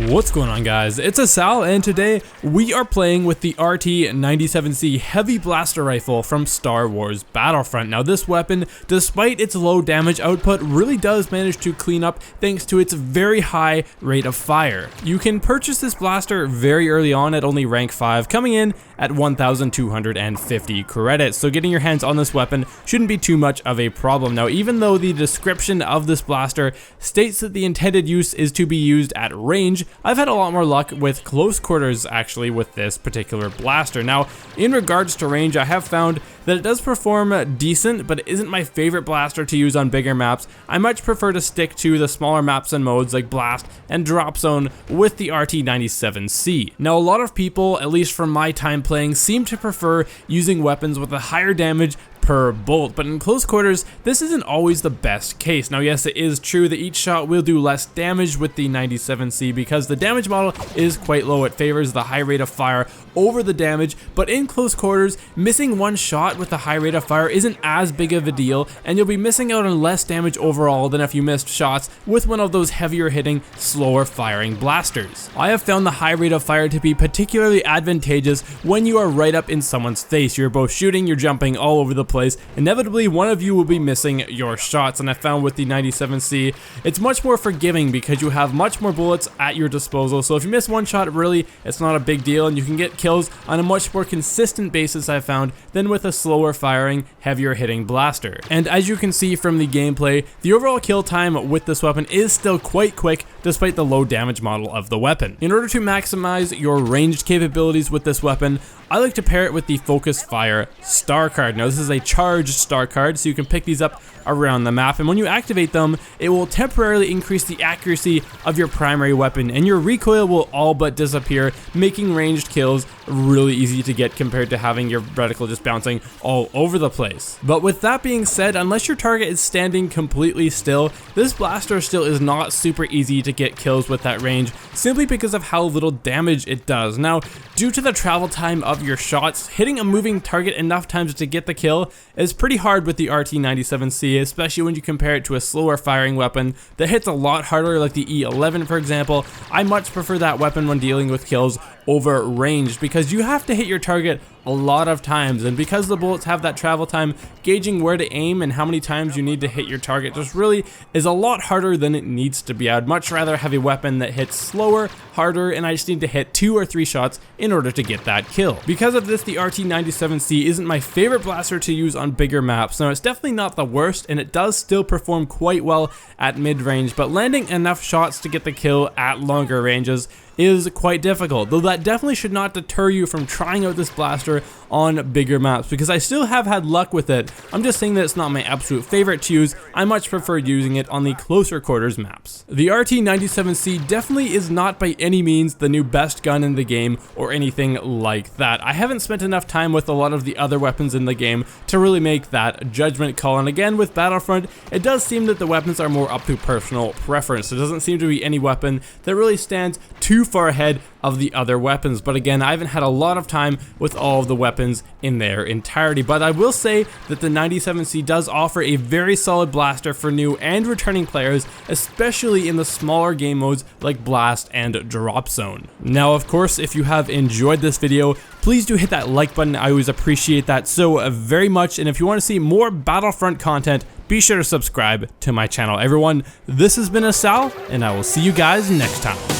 What's going on, guys? It's Asal, and today we are playing with the RT-97C heavy blaster rifle from Star Wars Battlefront. Now this weapon, despite its low damage output, really does manage to clean up thanks to its very high rate of fire. You can purchase this blaster very early on at only rank 5, coming in at 1,250 credits, so getting your hands on this weapon shouldn't be too much of a problem. Now, even though the description of this blaster states that the intended use is to be used at range, I've had a lot more luck with close quarters actually with this particular blaster. Now, in regards to range, I have found that it does perform decent, but it isn't my favorite blaster to use on bigger maps. I much prefer to stick to the smaller maps and modes like Blast and Drop Zone with the RT-97C. Now, a lot of people, at least from my time playing, seem to prefer using weapons with a higher damage per bolt, but in close quarters, this isn't always the best case. Now, yes, it is true that each shot will do less damage with the 97C because the damage model is quite low. It favors the high rate of fire over the damage, but in close quarters, missing one shot with a high rate of fire isn't as big of a deal, and you'll be missing out on less damage overall than if you missed shots with one of those heavier hitting, slower firing blasters. I have found the high rate of fire to be particularly advantageous when you are right up in someone's face. You're both shooting, you're jumping all over the place. Inevitably, one of you will be missing your shots, and I found with the 97C, it's much more forgiving because you have much more bullets at your disposal. So if you miss one shot, really, it's not a big deal, and you can get kills on a much more consistent basis, I found, than with a slower firing, heavier hitting blaster. And as you can see from the gameplay, the overall kill time with this weapon is still quite quick despite the low damage model of the weapon. In order to maximize your ranged capabilities with this weapon, I like to pair it with the Focus Fire Star Card. Now, this is a charged Star Card, so you can pick these up around the map, and when you activate them, it will temporarily increase the accuracy of your primary weapon, and your recoil will all but disappear, making ranged kills really easy to get compared to having your reticle just bouncing all over the place. But with that being said, unless your target is standing completely still, this blaster still is not super easy to get kills with that range, simply because of how little damage it does. Now, due to the travel time of your shots, hitting a moving target enough times to get the kill is pretty hard with the RT-97C, especially when you compare it to a slower firing weapon that hits a lot harder, like the E11 for example. I much prefer that weapon when dealing with kills over ranged because you have to hit your target a lot of times, and because the bullets have that travel time, gauging where to aim and how many times you need to hit your target just really is a lot harder than it needs to be. I'd much rather have a weapon that hits slower, harder, and I just need to hit 2 or 3 shots in order to get that kill. Because of this, the RT-97C isn't my favorite blaster to use on bigger maps. Now, it's definitely not the worst, and it does still perform quite well at mid-range, but landing enough shots to get the kill at longer ranges is quite difficult, though that definitely should not deter you from trying out this blaster on bigger maps, because I still have had luck with it. I'm just saying that it's not my absolute favorite to use. I much prefer using it on the closer quarters maps. The RT-97C definitely is not by any means the new best gun in the game or anything like that. I haven't spent enough time with a lot of the other weapons in the game to really make that judgment call, and again with Battlefront, it does seem that the weapons are more up to personal preference. There doesn't seem to be any weapon that really stands too far ahead of the other weapons, but again, I haven't had a lot of time with all of the weapons in their entirety. But I will say that the 97C does offer a very solid blaster for new and returning players, especially in the smaller game modes like Blast and Drop Zone. Now, of course, if you have enjoyed this video, please do hit that like button. I always appreciate that so very much, and if you want to see more Battlefront content, be sure to subscribe to my channel. Everyone, this has been Asal, and I will see you guys next time.